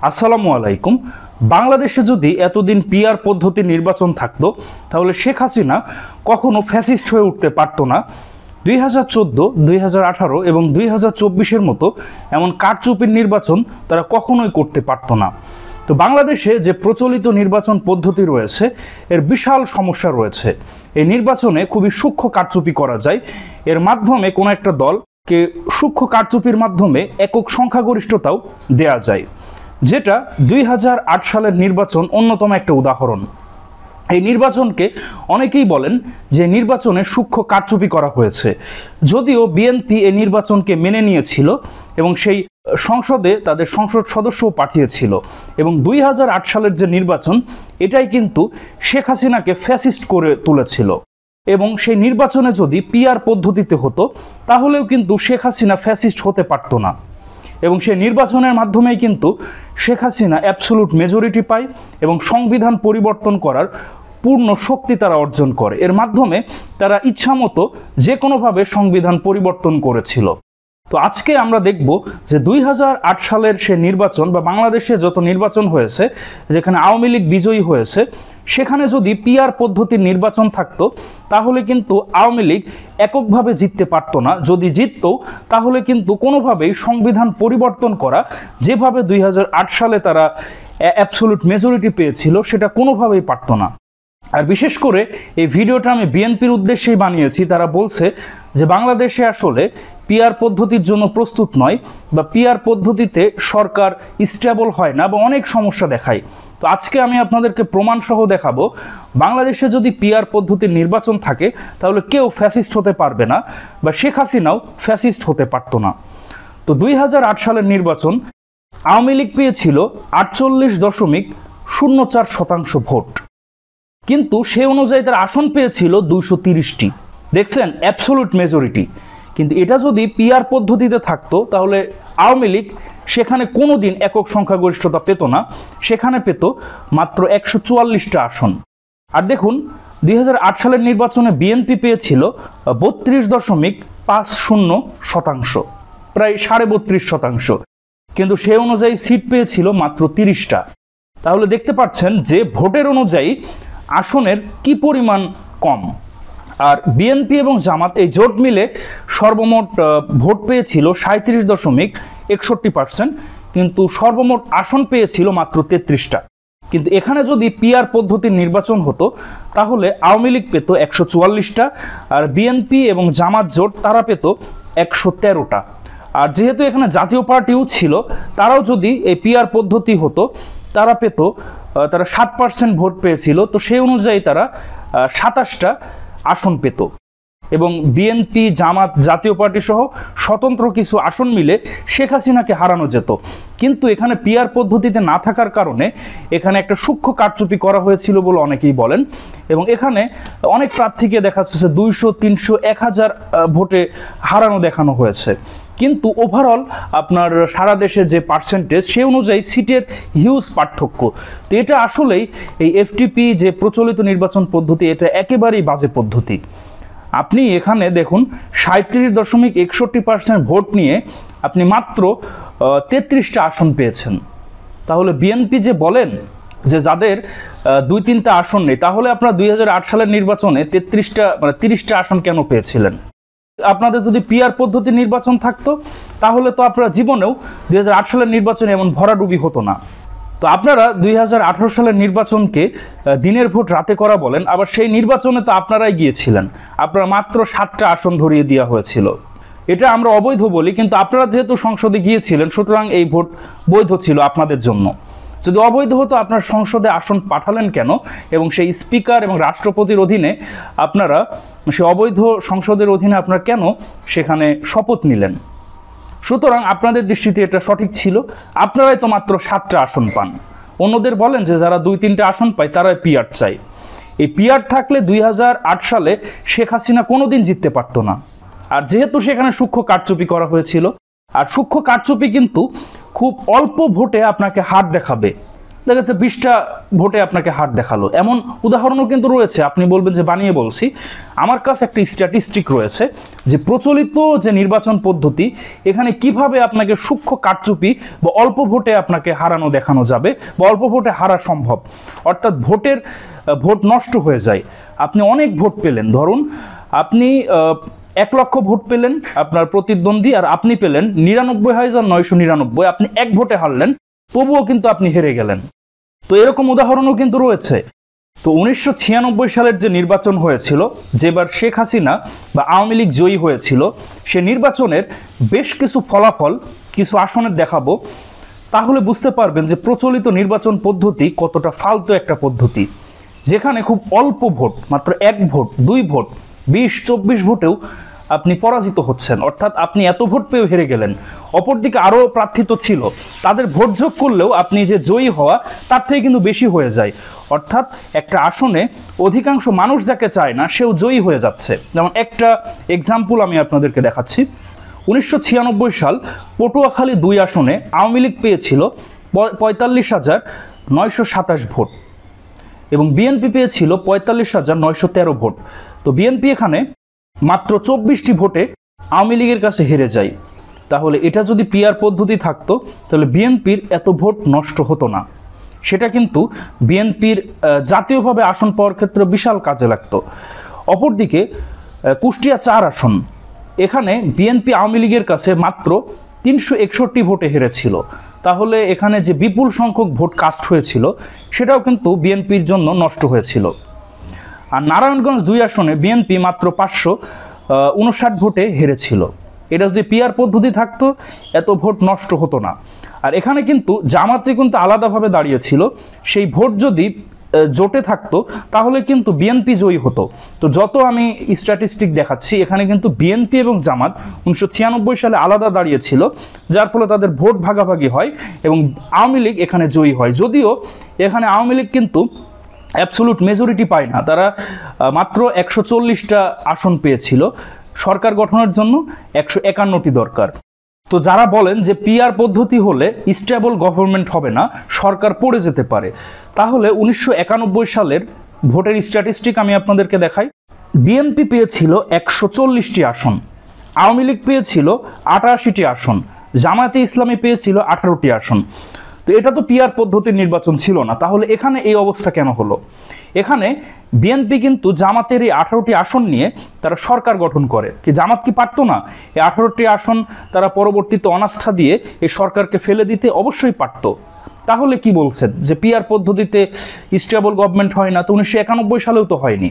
আসসালামু আলাইকুম। বাংলাদেশে যদি এতদিন পিআর পদ্ধতির নির্বাচন থাকতো তাহলে শেখ হাসিনা কখনো ফ্যাসিস্ট হয়ে উঠতে পারতো না। 2014, 2018 এবং 2024-এর মতো এমন কারচুপির নির্বাচন তারা কখনোই করতে পারতো না। তো বাংলাদেশে যে প্রচলিত নির্বাচন পদ্ধতি রয়েছে এর বিশাল সমস্যা রয়েছে। এই নির্বাচনে খুবই সূক্ষ্ম কারচুপি করা যায়। এর মাধ্যমে কোনো একটা দলকে সূক্ষ্ম কারচুপির মাধ্যমে একক সংখ্যাগরিষ্ঠতাও দেয়া যায়, যেটা 2008 সালের নির্বাচন অন্যতম একটা উদাহরণ। এই নির্বাচনকে অনেকেই বলেন যে নির্বাচনে সূক্ষ্ম কারচুপি করা হয়েছে, যদিও বিএনপি এই নির্বাচনকে মেনে নিয়েছিল এবং সেই সংসদে তাদের সংসদ সদস্যও পাঠিয়েছিল। এবং 2008 সালের যে নির্বাচন এটাই কিন্তু শেখ হাসিনাকে ফ্যাসিস্ট করে তুলেছিল। এবং সেই নির্বাচনে যদি পিআর পদ্ধতিতে হতো তাহলেও কিন্তু শেখ হাসিনা ফ্যাসিস্ট হতে পারতো না। এবং সেই নির্বাচনের মাধ্যমেই কিন্তু শেখ হাসিনা অ্যাবসোলুট মেজরিটি পায় এবং সংবিধান পরিবর্তন করার পূর্ণ শক্তি তারা অর্জন করে। এর মাধ্যমে তারা ইচ্ছামতো যে কোনোভাবে সংবিধান পরিবর্তন করেছিল। তো আজকে আমরা দেখব যে 2008 সালের সে নির্বাচন বা বাংলাদেশে যত নির্বাচন হয়েছে যেখানে আওয়ামী লীগ বিজয়ী হয়েছে, সেখানে যদি পিআর পদ্ধতির নির্বাচন থাকতো তাহলে কিন্তু আওয়ামী লীগ এককভাবে জিততে পারতো না। যদি জিততো তাহলে কিন্তু কোনোভাবেই সংবিধান পরিবর্তন করা, যেভাবে 2008 সালে তারা অ্যাবসোলুট মেজরিটি পেয়েছিল, সেটা কোনোভাবেই পারতো না। আর বিশেষ করে এই ভিডিওটা আমি বিএনপির উদ্দেশ্যেই বানিয়েছি। তারা বলছে যে বাংলাদেশে আসলে পিআর পদ্ধতির জন্য প্রস্তুত নয় বা পিআর পদ্ধতিতে সরকার স্টেবল হয় না বা অনেক সমস্যা দেখায়। তো আজকে আমি আপনাদেরকে প্রমাণসহ দেখাবো বাংলাদেশে যদি পিআর পদ্ধতির নির্বাচন থাকে তাহলে কেউ ফ্যাসিস্ট হতে পারবে না বা শেখ হাসিনাও ফ্যাসিস্ট হতে পারতো না। তো 2008 সালের নির্বাচন আওয়ামী লীগ পেয়েছিল 48.04% ভোট, কিন্তু সে অনুযায়ী তার আসন পেয়েছিল 230টি। দেখছেন, অ্যাবসোলুট মেজরিটি। কিন্তু এটা যদি পিআর পদ্ধতিতে থাকতো তাহলে আওয়ামী লীগ সেখানে কোনোদিন একক সংখ্যাগরিষ্ঠতা পেত না, সেখানে পেত মাত্র 144টা আসন। আর দেখুন 2008 সালের নির্বাচনে বিএনপি পেয়েছিল 32.50%, প্রায় 32.5%, কিন্তু সে অনুযায়ী সিট পেয়েছিল মাত্র 30টা। তাহলে দেখতে পাচ্ছেন যে ভোটের অনুযায়ী আসনের কি পরিমাণ কম। আর বিএনপি এবং জামাত এই জোট মিলে সর্বমোট ভোট পেয়েছিল 37.61%, কিন্তু সর্বমোট আসন পেয়েছিল মাত্র 33টা। কিন্তু এখানে যদি পিআর পদ্ধতির নির্বাচন হতো তাহলে আওয়ামী লীগ পেত 144টা আর বিএনপি এবং জামাত জোট তারা পেত 113টা। আর যেহেতু এখানে জাতীয় পার্টিও ছিল, তারাও যদি এই পিআর পদ্ধতি হতো তারা 7% ভোট পেয়েছিল। তো সেই অনুযায়ী তারা 27টা আসন পেত এবং বিএনপি, জামাত, জাতীয় পার্টি সহ স্বতন্ত্র কিছু আসন মিলে শেখ হাসিনাকে হারানো যেত। কিন্তু এখানে পিআর পদ্ধতিতে না থাকার কারণে এখানে একটা সূক্ষ্ম কারচুপি করা হয়েছিল বলে অনেকেই বলেন। এবং এখানে অনেক প্রার্থীকে দেখা যাচ্ছে 200, 300, 1000 ভোটে হারানো দেখানো হয়েছে। কিন্তু ওভারঅল আপনার সারা দেশে যে পার্সেন্টেজ সে অনুযায়ী সিটের হিউজ পার্থক্য। তো এটা আসলেই এই এফটিপি যে প্রচলিত নির্বাচন পদ্ধতি, এটা একেবারেই বাজে পদ্ধতি। আপনি এখানে দেখুন 37.61% ভোট নিয়ে আপনি মাত্র 33টা আসন পেয়েছেন। তাহলে বিএনপি যে বলেন যে যাদের 2-3টা আসন নেই, তাহলে আপনারা 2008 সালের নির্বাচনে 30টা আসন কেন পেয়েছিলেন? আপনাদের যদি পিআর পদ্ধতির নির্বাচন থাকতো তাহলে তো আপনারা জীবনেও 2008 সালের নির্বাচনে এমন ভরাডুবি হতো না। তো আপনারা 2018 সালের নির্বাচনকে দিনের ভোট রাতে করা বলেন, আবার সেই নির্বাচনে তো আপনারাই গিয়েছিলেন, আপনারা মাত্র 7টা আসন ধরিয়ে দেওয়া হয়েছিল। এটা আমরা অবৈধ বলি, কিন্তু আপনারা যেহেতু সংসদে গিয়েছিলেন সুতরাং এই ভোট বৈধ ছিল আপনাদের জন্য। যদি অবৈধ হতো আপনার সংসদে আসন পাঠালেন কেন? এবং সেই স্পিকার এবং রাষ্ট্রপতির অধীনে আপনারা সেই অবৈধ সংসদের অধীনে আপনারা কেন সেখানে শপথ নিলেন? সুতরাং আপনাদের দৃষ্টিতে এটা সঠিক ছিল। আপনারাই তো মাত্র 7টা আসন পান। অন্যদের বলেন যে যারা 2-3টা আসন পায় তারাই পিআর চাই। এই পিআর থাকলে 2008 সালে শেখ হাসিনা কোনোদিন জিততে পারতো না। আর যেহেতু সেখানে সূক্ষ্ম কারচুপি করা হয়েছিল, আর সূক্ষ্ম কারচুপি কিন্তু খুব অল্প ভোটে আপনাকে হার দেখাবে। দেখা যাচ্ছে 20টা ভোটে আপনাকে হার দেখালো। এমন উদাহরণও কিন্তু রয়েছে। আপনি বলবেন যে বানিয়ে বলছি, আমার কাছে একটা স্ট্যাটিস্টিক রয়েছে যে প্রচলিত যে নির্বাচন পদ্ধতি, এখানে কিভাবে আপনাকে সূক্ষ্ম কারচুপি বা অল্প ভোটে আপনাকে হারানো দেখানো যাবে বা অল্প ভোটে হারা সম্ভব। অর্থাৎ ভোট নষ্ট হয়ে যায়। আপনি অনেক ভোট পেলেন, ধরুন আপনি 1 লক্ষ ভোট পেলেন আপনার প্রতিদ্বন্দ্বী, আর আপনি পেলেন 99,999, আপনি 1 ভোটে হারলেন, তবুও কিন্তু আপনি হেরে গেলেন। তো এরকম উদাহরণও কিন্তু রয়েছে। তো 1996 সালের যে নির্বাচন হয়েছিল, যেবার শেখ হাসিনা বা আওয়ামী লীগ জয়ী হয়েছিল, সে নির্বাচনের বেশ কিছু ফলাফল কিছু আসনের দেখাবো, তাহলে বুঝতে পারবেন যে প্রচলিত নির্বাচন পদ্ধতি কতটা ফালতু একটা পদ্ধতি, যেখানে খুব অল্প ভোট, মাত্র 1 ভোট, 2 ভোট, 20-24 ভোটেও আপনি পরাজিত হচ্ছেন। অর্থাৎ আপনি এত ভোট পেয়েও হেরে গেলেন। অপরদিকে আরও প্রার্থী তো ছিল, তাদের ভোট যোগ করলেও আপনি যে জয়ী হওয়া তার থেকে কিন্তু বেশি হয়ে যায়। অর্থাৎ একটা আসনে অধিকাংশ মানুষ যাকে চায় না সেও জয়ী হয়ে যাচ্ছে। যেমন একটা এক্সাম্পল আমি আপনাদেরকে দেখাচ্ছি। 1996 সাল পটুয়াখালী 2 আসনে আওয়ামী লীগ পেয়েছিল 45,927 ভোট এবং বিএনপি পেয়েছিল 45,913 ভোট। তো বিএনপি এখানে মাত্র 24টি ভোটে আওয়ামী লীগের কাছে হেরে যায়। তাহলে এটা যদি পিআর পদ্ধতি থাকতো, তাহলে বিএনপির এত ভোট নষ্ট হতো না। সেটা কিন্তু বিএনপির জাতীয়ভাবে আসন পাওয়ার ক্ষেত্রে বিশাল কাজে লাগতো। অপরদিকে কুষ্টিয়া 4 আসন, এখানে বিএনপি আওয়ামী লীগের কাছে মাত্র 361 ভোটে হেরেছিল। তাহলে এখানে যে বিপুল সংখ্যক ভোট কাস্ট হয়েছিল, সেটাও কিন্তু বিএনপির জন্য নষ্ট হয়েছিল। আর নারায়ণগঞ্জ 2 আসনে বিএনপি মাত্র 559 ভোটে হেরেছিল। এটা যদি পিআর পদ্ধতি থাকতো, এত ভোট নষ্ট হতো না। আর এখানে কিন্তু জামাতে কিন্তু আলাদাভাবে দাঁড়িয়েছিল, সেই ভোট যদি জোটে থাকতো তাহলে কিন্তু বিএনপি জয়ী হতো। তো যত আমি স্ট্যাটিস্টিক দেখাচ্ছি, এখানে কিন্তু বিএনপি এবং জামাত 1996 সালে আলাদা দাঁড়িয়েছিল, যার ফলে তাদের ভোট ভাগাভাগি হয় এবং আওয়ামী লীগ এখানে জয়ী হয়। যদিও এখানে আওয়ামী লীগ কিন্তু অ্যাবসোলুট মেজরিটি পায় না, তারা মাত্র 140টা আসন পেয়েছিল। সরকার গঠনের জন্য 151টি দরকার। তো যারা বলেন যে পিআর পদ্ধতি হলে স্টেবল গভর্নমেন্ট হবে না, সরকার পড়ে যেতে পারে, তাহলে 1991 সালের ভোটের স্ট্যাটিস্টিক আমি আপনাদেরকে দেখাই। বিএনপি পেয়েছিল 140টি আসন, আওয়ামী লীগ পেয়েছিল 88টি আসন, জামায়াতে ইসলামী পেয়েছিল 18টি আসন। তো এটা তো পিআর পদ্ধতির নির্বাচন ছিল না, তাহলে এখানে এই অবস্থা কেন হলো? এখানে বিএনপি কিন্তু জামাতের এই 18টি আসন নিয়ে তারা সরকার গঠন করে। কি জামাত কি পারতো না? এই 18টি আসন তারা পরবর্তীতে অনাস্থা দিয়ে এই সরকারকে ফেলে দিতে অবশ্যই পারত। তাহলে কি বলছেন যে পিআর পদ্ধতিতে স্টেবল গভর্নমেন্ট হয় না? তো 1991 সালেও তো হয়নি।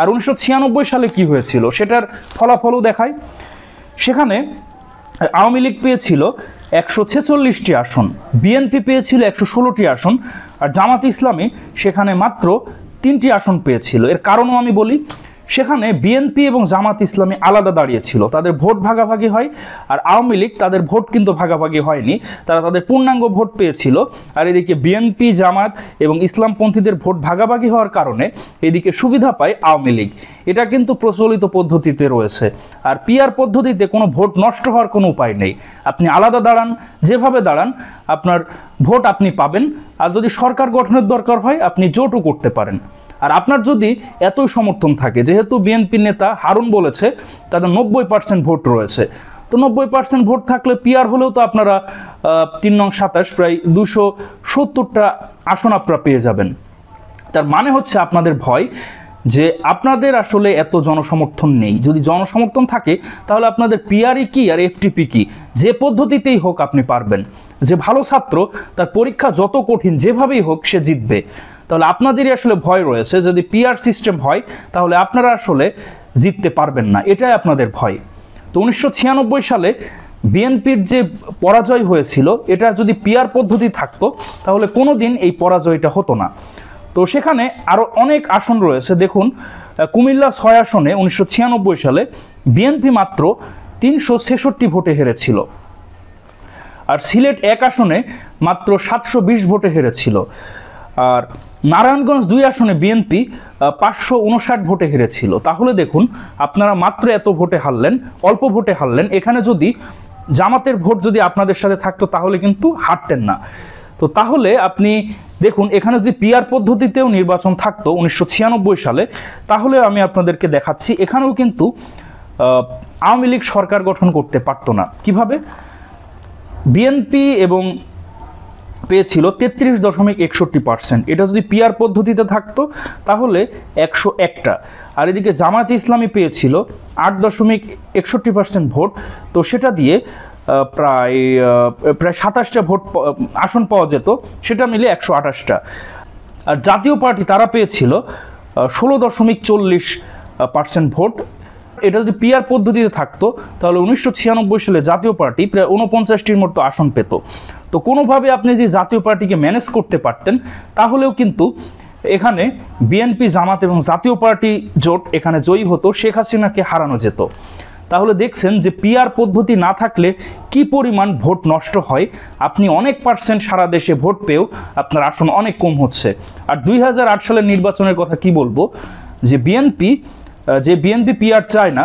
আর 1996 সালে কি হয়েছিল সেটার ফলাফলও দেখায়। সেখানে আওয়ামী লীগ পেয়েছিল 146টি আসন, বিএনপি পেয়েছিল 116টি আসন, আর জামাত ইসলামী সেখানে মাত্র 3টি আসন পেয়েছিল। এর কারণও আমি বলি, সেখানে বিএনপি এবং জামাত ইসলামী আলাদা দাঁড়িয়েছিল, তাদের ভোট ভাগাভাগি হয়। আর আওয়ামী লীগ তাদের ভোট কিন্তু ভাগাভাগি হয়নি, তারা তাদের পূর্ণাঙ্গ ভোট পেয়েছিল। আর এদিকে বিএনপি, জামাত এবং ইসলামপন্থীদের ভোট ভাগাভাগি হওয়ার কারণে এদিকে সুবিধা পায় আওয়ামী লীগ। এটা কিন্তু প্রচলিত পদ্ধতিতে রয়েছে। আর পিআর পদ্ধতিতে কোনো ভোট নষ্ট হওয়ার কোনো উপায় নেই। আপনি আলাদা দাঁড়ান, যেভাবে দাঁড়ান আপনার ভোট আপনি পাবেন। আর যদি সরকার গঠনের দরকার হয় আপনি জোটও করতে পারেন। আর আপনার যদি এতই সমর্থন থাকে, যেহেতু বিএনপি নেতা হারুন বলেছে তাদের 90% ভোট রয়েছে, তো 90% ভোট থাকলে পিআর হলেও তো আপনারা 3 নং 27 প্রায় 270টা আসন আপনারা পেয়ে যাবেন। তার মানে হচ্ছে আপনাদের ভয় যে আপনাদের আসলে এত জনসমর্থন নেই। যদি জনসমর্থন থাকে তাহলে আপনাদের পিআরই কি আর এফটিপি কি, যে পদ্ধতিতেই হোক আপনি পারবেন। যে ভালো ছাত্র তার পরীক্ষা যত কঠিন যেভাবেই হোক সে জিতবে। তাহলে আপনাদেরই আসলে ভয় রয়েছে, যদি পিআর সিস্টেম হয় তাহলে আপনারা আসলে জিততে পারবেন না, এটাই আপনাদের ভয়। তো 1996 সালে বিএনপির যে পরাজয় হয়েছিল, এটা যদি পিআর পদ্ধতি থাকতো তাহলে কোনোদিন এই পরাজয়টা হতো না। তো সেখানে আরও অনেক আসন রয়েছে। দেখুন, কুমিল্লা 6 আসনে 1996 সালে বিএনপি মাত্র 366 ভোটে হেরেছিল। আর সিলেট 1 আসনে মাত্র 720 ভোটে হেরেছিল। আর নারায়ণগঞ্জ 2 আসনে বিএনপি 559 ভোটে হেরেছিল। তাহলে দেখুন, আপনারা মাত্র এত ভোটে হারলেন, অল্প ভোটে হারলেন। এখানে যদি জামাতের ভোট যদি আপনাদের সাথে থাকতো তাহলে কিন্তু হারতেন না। তো তাহলে আপনি দেখুন এখানে যদি পিআর পদ্ধতিতেও নির্বাচন থাকতো 1996 সালে, তাহলে আমি আপনাদেরকে দেখাচ্ছি এখানেও কিন্তু আওয়ামী লীগ সরকার গঠন করতে পারতো না। কিভাবে? বিএনপি এবং পেয়েছিল 33.61%। এটা যদি পিআর পদ্ধতিতে থাকতো তাহলে 101টা, আর এদিকে জামায়াতে ইসলামী পেয়েছিল 8.61% ভোট, তো সেটা দিয়ে প্রায় 27টা ভোট আসন পাওয়া যেত, সেটা মিলে 128টা। আর জাতীয় পার্টি তারা পেয়েছিল 16.40% ভোট। এটা যদি পিআর পদ্ধতিতে থাকতো তাহলে 1996 সালে জাতীয় পার্টি প্রায় 49টির মতো আসন পেত। তো কোনোভাবে আপনি যদি জাতীয় পার্টিকে ম্যানেজ করতে পারতেন তাহলেও কিন্তু এখানে বিএনপি, জামাত এবং জাতীয় পার্টি জোট এখানে জয়ী হতো, শেখ হাসিনাকে হারানো যেত। তাহলে দেখছেন যে পিআর পদ্ধতি না থাকলে কি পরিমাণ ভোট নষ্ট হয়। আপনি অনেক পার্সেন্ট সারা দেশে ভোট পেয়েও আপনার আসন অনেক কম হচ্ছে। আর 2008 সালের নির্বাচনের কথা কি বলবো, যে বিএনপি পিআর চায় না,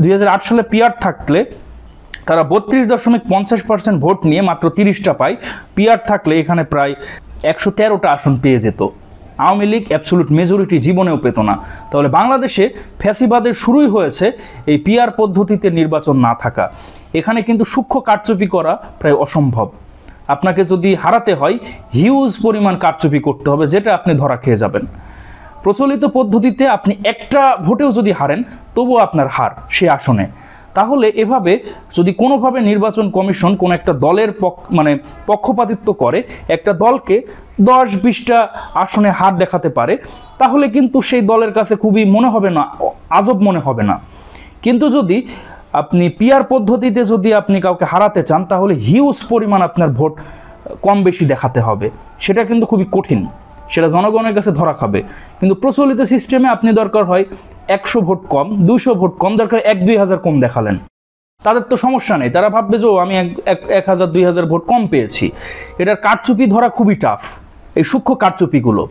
2008 সালে পিআর থাকলে তারা 32.50% ভোট নিয়ে মাত্র 30টা পায়। পিআর থাকলে এখানে প্রায় 113টা আসন পেয়ে যেত। আওয়ামী লীগ অ্যাবসলুট মেজরিটি জীবনেও পেত না। তাহলে বাংলাদেশে ফ্যাসিবাদের শুরুই হয়েছে এই পিআর পদ্ধতিতে নির্বাচন না থাকা। এখানে কিন্তু সূক্ষ্ম কারচুপি করা প্রায় অসম্ভব। আপনাকে যদি হারাতে হয় হিউজ পরিমাণ কারচুপি করতে হবে, যেটা আপনি ধরা খেয়ে যাবেন। প্রচলিত পদ্ধতিতে আপনি একটা ভোটেও যদি হারেন তবুও আপনার হার সে আসনে। তাহলে এভাবে যদি কোনোভাবে নির্বাচন কমিশন কোনো একটা দলের পক্ষপাতিত্ব করে, একটা দলকে 10-20টা আসনে হার দেখাতে পারে, তাহলে কিন্তু সেই দলের কাছে খুবই মনে হবে না, আজব মনে হবে না। কিন্তু যদি আপনি পিআর পদ্ধতিতে যদি আপনি কাউকে হারাতে চান তাহলে হিউজ পরিমাণ আপনার ভোট কম বেশি দেখাতে হবে, সেটা কিন্তু খুবই কঠিন, সেটা জনগণের কাছে ধরা খাবে। কিন্তু প্রচলিত সিস্টেমে আপনি দরকার হয় 100 ভোট কম, 200 ভোট কম, দরকার 1-2 হাজার কম দেখালেন, তাদের তো সমস্যা নেই, তারা ভাববে যে আমি 1000-2000 ভোট কম পেয়েছি। এটার কারচুপি ধরা খুবই টাফ, এই সূক্ষ্ম কারচুপিগুলো।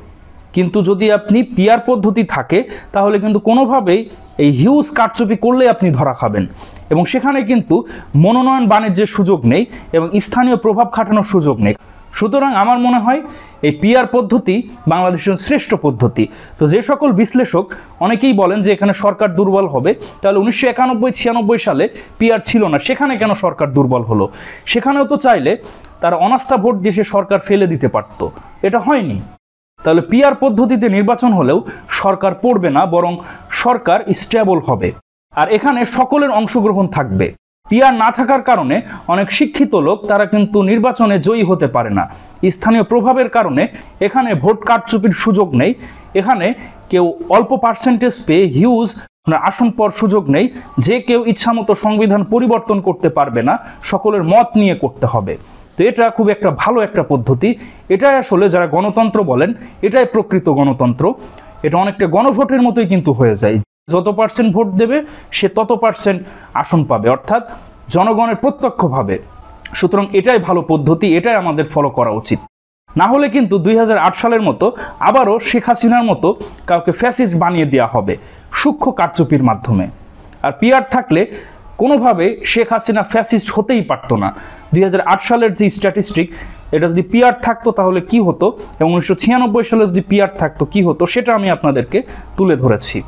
কিন্তু যদি আপনি পিআর পদ্ধতি থাকে তাহলে কিন্তু কোনোভাবেই এই হিউজ কারচুপি করলে আপনি ধরা খাবেন, এবং সেখানে কিন্তু মনোনয়ন বাণিজ্যের সুযোগ নেই এবং স্থানীয় প্রভাব খাটানোর সুযোগ নেই। সুতরাং আমার মনে হয় এই পিআর পদ্ধতি বাংলাদেশের শ্রেষ্ঠ পদ্ধতি। তো যে সকল বিশ্লেষক অনেকেই বলেন যে এখানে সরকার দুর্বল হবে, তাহলে 1991-96 সালে পিআর ছিল না, সেখানে কেন সরকার দুর্বল হলো? সেখানেও তো চাইলে তারা অনাস্থা ভোট দিয়ে সরকার ফেলে দিতে পারত, এটা হয়নি। তাহলে পিআর পদ্ধতিতে নির্বাচন হলেও সরকার পড়বে না, বরং সরকার স্টেবল হবে, আর এখানে সকলের অংশগ্রহণ থাকবে। পিআর না থাকার কারণে অনেক শিক্ষিত লোক তারা কিন্তু নির্বাচনে জয়ী হতে পারে না। স্থানীয় প্রভাবের কারণে এখানে ভোট কারচুপির সুযোগ নেই, এখানে কেউ অল্প পার্সেন্টেজ পেয়ে হিউজ আসন পর সুযোগ নেই, যে কেউ ইচ্ছামতো সংবিধান পরিবর্তন করতে পারবে না, সকলের মত নিয়ে করতে হবে। তো এটা খুব একটা ভালো একটা পদ্ধতি, এটাই আসলে যারা গণতন্ত্র বলেন এটাই প্রকৃত গণতন্ত্র। এটা অনেকটা গণভোটের মতোই কিন্তু হয়ে যায়, যত পার্সেন্ট ভোট দেবে সে তত পার্সেন্ট আসন পাবে, অর্থাৎ জনগণের প্রত্যক্ষভাবে। সুতরাং এটাই ভালো পদ্ধতি, এটাই আমাদের ফলো করা উচিত। না হলে কিন্তু 2008 সালের মতো আবারও শেখ হাসিনার মতো কাউকে ফ্যাসিস্ট বানিয়ে দেওয়া হবে সূক্ষ্ম কারচুপির মাধ্যমে। আর পিআর থাকলে কোনোভাবে শেখ হাসিনা ফ্যাসিস্ট হতেই পারতো না। 2008 সালের যে স্ট্যাটিস্টিক, এটা যদি পিআর থাকতো তাহলে কি হতো, এবং 1996 সালে যদি পিআর থাকতো কি হতো, সেটা আমি আপনাদেরকে তুলে ধরেছি।